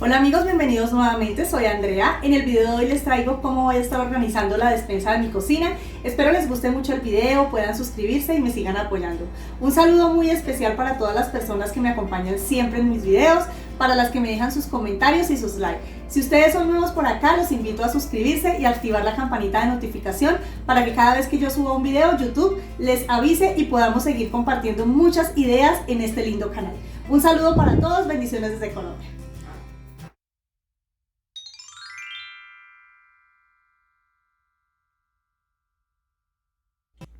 Hola amigos, bienvenidos nuevamente, soy Andrea. En el video de hoy les traigo cómo voy a estar organizando la despensa de mi cocina. Espero les guste mucho el video, puedan suscribirse y me sigan apoyando. Un saludo muy especial para todas las personas que me acompañan siempre en mis videos, para las que me dejan sus comentarios y sus likes. Si ustedes son nuevos por acá, los invito a suscribirse y activar la campanita de notificación para que cada vez que yo suba un video, YouTube les avise y podamos seguir compartiendo muchas ideas en este lindo canal. Un saludo para todos, bendiciones desde Colombia.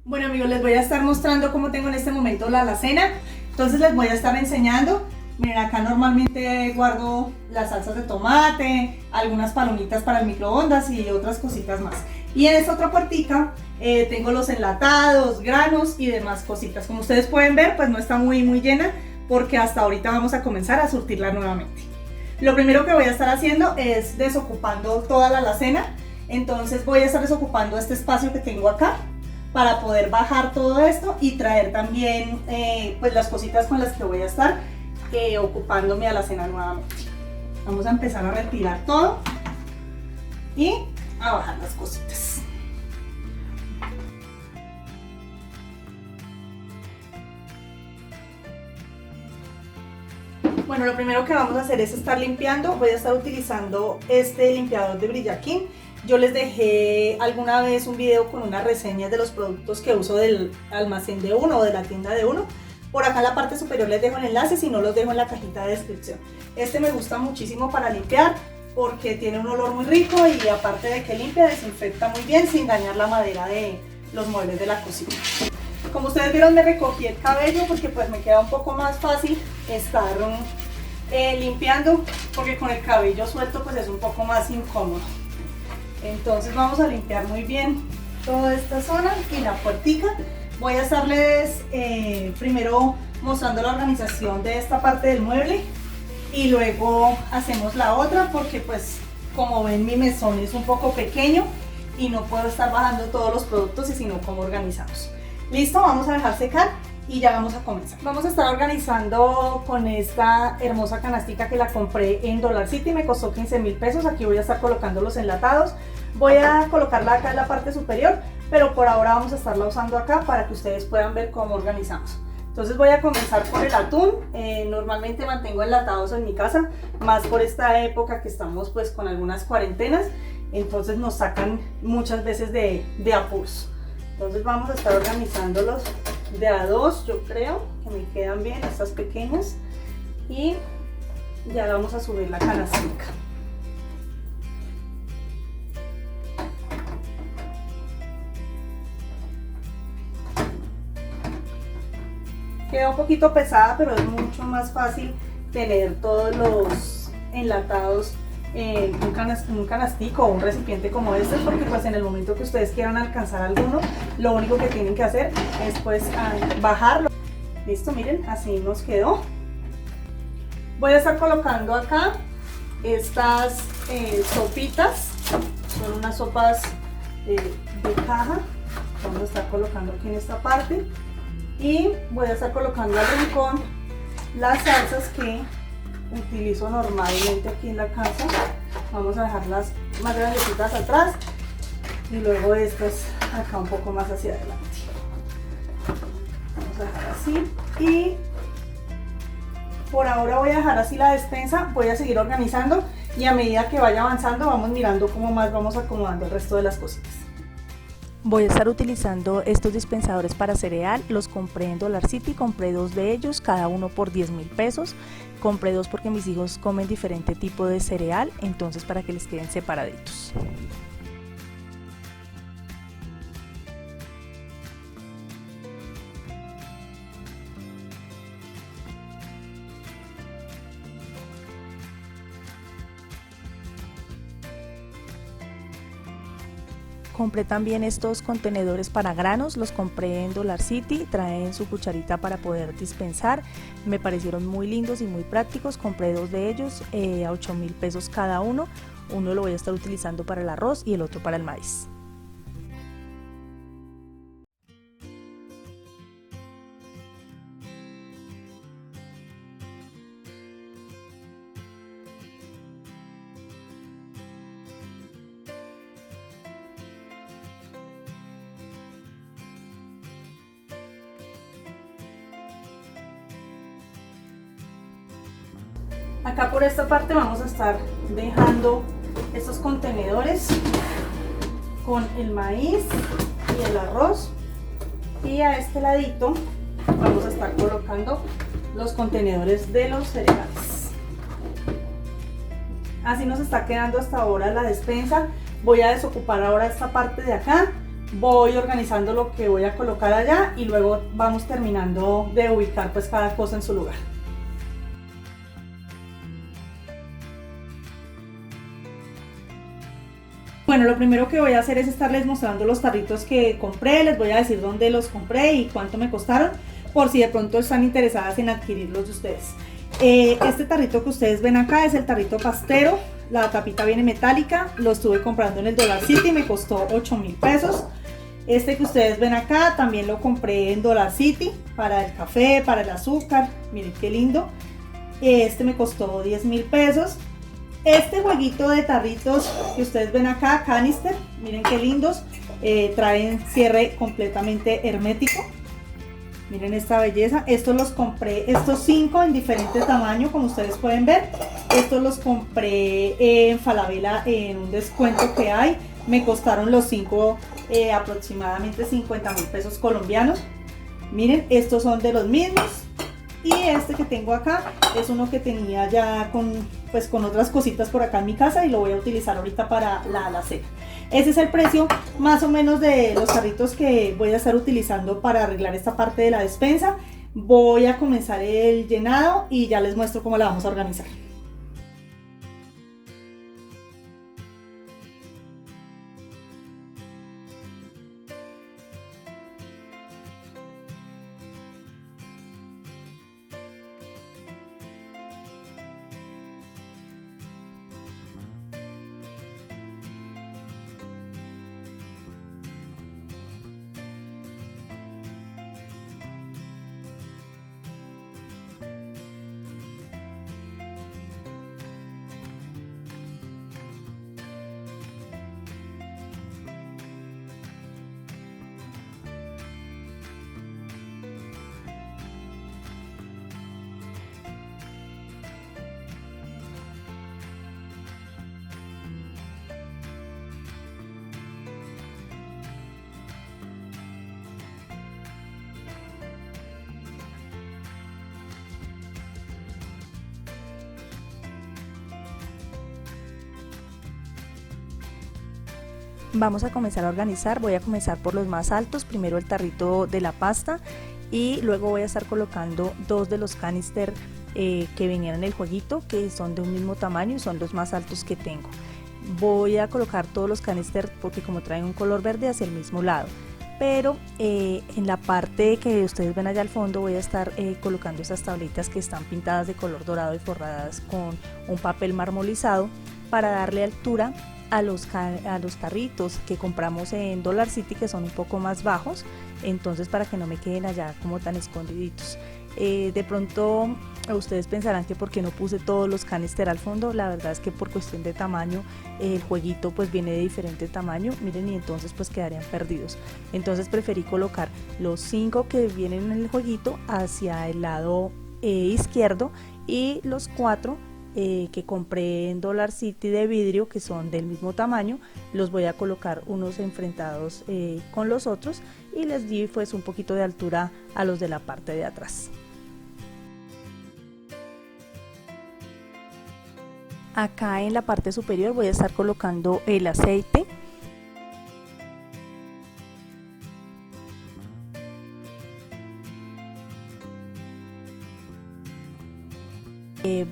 Bueno amigos, les voy a estar mostrando cómo tengo en este momento la alacena. Entonces les voy a estar enseñando. Miren, acá normalmente guardo las salsas de tomate, algunas palomitas para el microondas y otras cositas más. Y en esta otra puertica tengo los enlatados, granos y demás cositas. Como ustedes pueden ver, pues no está muy llena porque hasta ahorita vamos a comenzar a surtirla nuevamente. Lo primero que voy a estar haciendo es desocupando toda la alacena. Entonces voy a estar desocupando este espacio que tengo acá para poder bajar todo esto y traer también pues las cositas con las que voy a estar ocupando mi alacena nuevamente. Vamos a empezar a retirar todo y a bajar las cositas. Bueno, lo primero que vamos a hacer es estar limpiando. Voy a estar utilizando este limpiador de Brillakin. Yo les dejé alguna vez un video con unas reseñas de los productos que uso del almacén de Uno o de la tienda de Uno. Por acá en la parte superior les dejo el enlace, si no los dejo en la cajita de descripción. Este me gusta muchísimo para limpiar porque tiene un olor muy rico y aparte de que limpia, desinfecta muy bien sin dañar la madera de los muebles de la cocina. Como ustedes vieron, me recogí el cabello porque pues me queda un poco más fácil estar limpiando, porque con el cabello suelto pues es un poco más incómodo. Entonces vamos a limpiar muy bien toda esta zona y la puertica. Voy a estarles primero mostrando la organización de esta parte del mueble y luego hacemos la otra porque pues como ven mi mesón es un poco pequeño y no puedo estar bajando todos los productos y sino cómo organizamos. Listo, vamos a dejar secar y ya vamos a comenzar. Vamos a estar organizando con esta hermosa canastica que la compré en Dollar City, me costó 15.000 pesos. Aquí voy a estar colocando los enlatados. Voy a colocarla acá en la parte superior, pero por ahora vamos a estarla usando acá para que ustedes puedan ver cómo organizamos. Entonces voy a comenzar por el atún. Normalmente mantengo enlatados en mi casa, más por esta época que estamos pues con algunas cuarentenas, entonces nos sacan muchas veces de apuros. Entonces vamos a estar organizándolos de a dos, yo creo que me quedan bien estas pequeñas, y ya vamos a subir la canastica. Queda un poquito pesada, pero es mucho más fácil tener todos los enlatados en un canastico o un recipiente como este, porque pues en el momento que ustedes quieran alcanzar alguno, lo único que tienen que hacer es pues bajarlo. Listo, miren, así nos quedó. Voy a estar colocando acá estas sopitas, son unas sopas de caja. Vamos a estar colocando aquí en esta parte y voy a estar colocando al rincón las salsas que utilizo normalmente aquí en la casa. Vamos a dejarlas más grandecitas atrás y luego estas acá un poco más hacia adelante. Vamos a dejar así y por ahora voy a dejar así la despensa. Voy a seguir organizando y a medida que vaya avanzando vamos mirando cómo más vamos acomodando el resto de las cositas. Voy a estar utilizando estos dispensadores para cereal. Los compré en Dollar City, compré dos de ellos, cada uno por 10.000 pesos. Compré dos porque mis hijos comen diferente tipo de cereal, entonces para que les queden separaditos. Compré también estos contenedores para granos, los compré en Dollar City, traen su cucharita para poder dispensar, me parecieron muy lindos y muy prácticos. Compré dos de ellos a 8.000 pesos cada uno. Uno lo voy a estar utilizando para el arroz y el otro para el maíz. Acá por esta parte vamos a estar dejando estos contenedores con el maíz y el arroz, y a este ladito vamos a estar colocando los contenedores de los cereales. Así nos está quedando hasta ahora la despensa. Voy a desocupar ahora esta parte de acá, voy organizando lo que voy a colocar allá y luego vamos terminando de ubicar pues cada cosa en su lugar. Bueno, lo primero que voy a hacer es estarles mostrando los tarritos que compré, les voy a decir dónde los compré y cuánto me costaron, por si de pronto están interesadas en adquirirlos de ustedes. Este tarrito que ustedes ven acá es el tarrito pastero, la tapita viene metálica, lo estuve comprando en el Dollar City y me costó 8.000 pesos. Este que ustedes ven acá también lo compré en Dollar City para el café, para el azúcar, miren qué lindo. Este me costó 10.000 pesos. Este jueguito de tarritos que ustedes ven acá, canister, miren qué lindos, traen cierre completamente hermético. Miren esta belleza. Estos los compré, estos 5 en diferentes tamaños, como ustedes pueden ver. Estos los compré en Falabella en un descuento que hay. Me costaron los 5 aproximadamente 50.000 pesos colombianos. Miren, estos son de los mismos. Y este que tengo acá es uno que tenía ya con otras cositas por acá en mi casa y lo voy a utilizar ahorita para la alacena. Ese es el precio más o menos de los tarritos que voy a estar utilizando para arreglar esta parte de la despensa. Voy a comenzar el llenado y ya les muestro cómo la vamos a organizar. Vamos a comenzar a organizar, voy a comenzar por los más altos, primero el tarrito de la pasta y luego voy a estar colocando 2 de los canister que venían en el jueguito, que son de un mismo tamaño y son los más altos que tengo. Voy a colocar todos los canister porque como traen un color verde hacia el mismo lado, pero en la parte que ustedes ven allá al fondo voy a estar colocando esas tablitas que están pintadas de color dorado y forradas con un papel marmolizado para darle altura a los tarritos que compramos en Dollar City, que son un poco más bajos, entonces para que no me queden allá como tan escondiditos. De pronto ustedes pensarán que por qué no puse todos los canister al fondo. La verdad es que por cuestión de tamaño el jueguito pues viene de diferente tamaño, miren, y entonces pues quedarían perdidos. Entonces preferí colocar los 5 que vienen en el jueguito hacia el lado izquierdo y los 4 que compré en Dollar City de vidrio, que son del mismo tamaño, los voy a colocar unos enfrentados con los otros y les di pues un poquito de altura a los de la parte de atrás. Acá en la parte superior voy a estar colocando el aceite.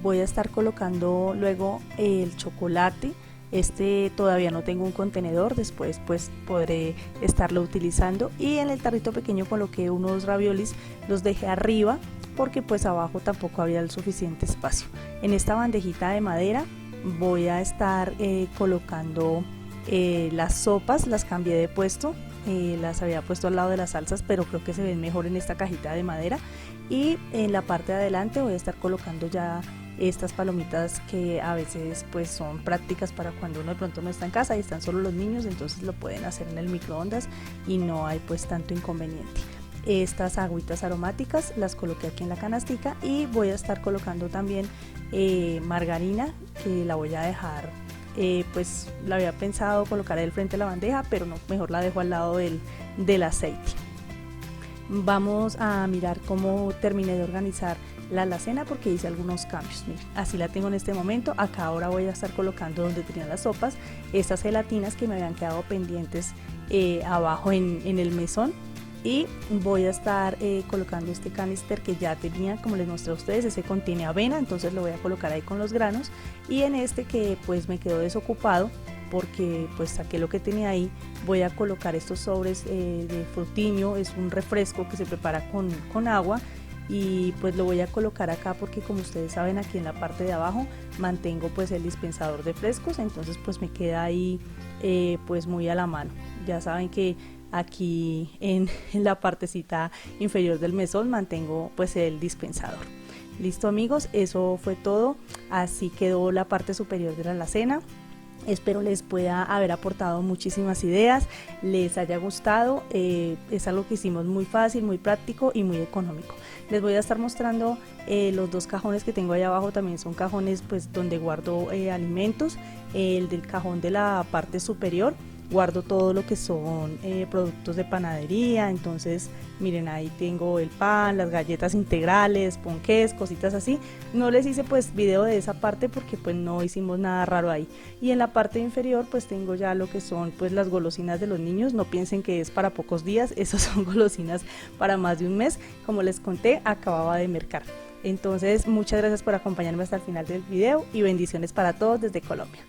Voy a estar colocando luego el chocolate. Este todavía no tengo un contenedor, después pues podré estarlo utilizando. Y en el tarrito pequeño coloqué unos raviolis, los dejé arriba porque pues abajo tampoco había el suficiente espacio. En esta bandejita de madera voy a estar colocando las sopas, las cambié de puesto. Las había puesto al lado de las salsas, pero creo que se ven mejor en esta cajita de madera. Y en la parte de adelante voy a estar colocando ya estas palomitas que a veces pues son prácticas para cuando uno de pronto no está en casa y están solo los niños, entonces lo pueden hacer en el microondas y no hay pues tanto inconveniente. estas agüitas aromáticas, las coloqué aquí en la canastica y voy a estar colocando también margarina, que la voy a dejar, pues la había pensado colocar al frente de la bandeja, pero no, mejor la dejo al lado del aceite. Vamos a mirar cómo terminé de organizar la alacena porque hice algunos cambios. Miren, así la tengo en este momento. Acá ahora voy a estar colocando donde tenía las sopas estas gelatinas que me habían quedado pendientes abajo en el mesón, y voy a estar colocando este canister que ya tenía, como les mostré a ustedes. Ese contiene avena, entonces lo voy a colocar ahí con los granos, y en este que pues me quedó desocupado porque pues saqué lo que tenía ahí, voy a colocar estos sobres de Frutimio. Es un refresco que se prepara con agua, y pues lo voy a colocar acá porque, como ustedes saben, aquí en la parte de abajo mantengo pues el dispensador de frescos, entonces pues me queda ahí pues muy a la mano. Ya saben que aquí en la partecita inferior del mesón mantengo pues el dispensador. Listo, amigos, eso fue todo. Así quedó la parte superior de la alacena. Espero les pueda haber aportado muchísimas ideas, les haya gustado. Es algo que hicimos muy fácil, muy práctico y muy económico. Les voy a estar mostrando los dos cajones que tengo ahí abajo. También son cajones pues donde guardo alimentos. El del cajón de la parte superior guardo todo lo que son productos de panadería. Entonces miren, ahí tengo el pan, las galletas integrales, ponqués, cositas así. No les hice pues video de esa parte porque pues no hicimos nada raro ahí. Y en la parte inferior pues tengo ya lo que son pues las golosinas de los niños. No piensen que es para pocos días, esas son golosinas para más de un mes. Como les conté, acababa de mercar. Entonces muchas gracias por acompañarme hasta el final del video y bendiciones para todos desde Colombia.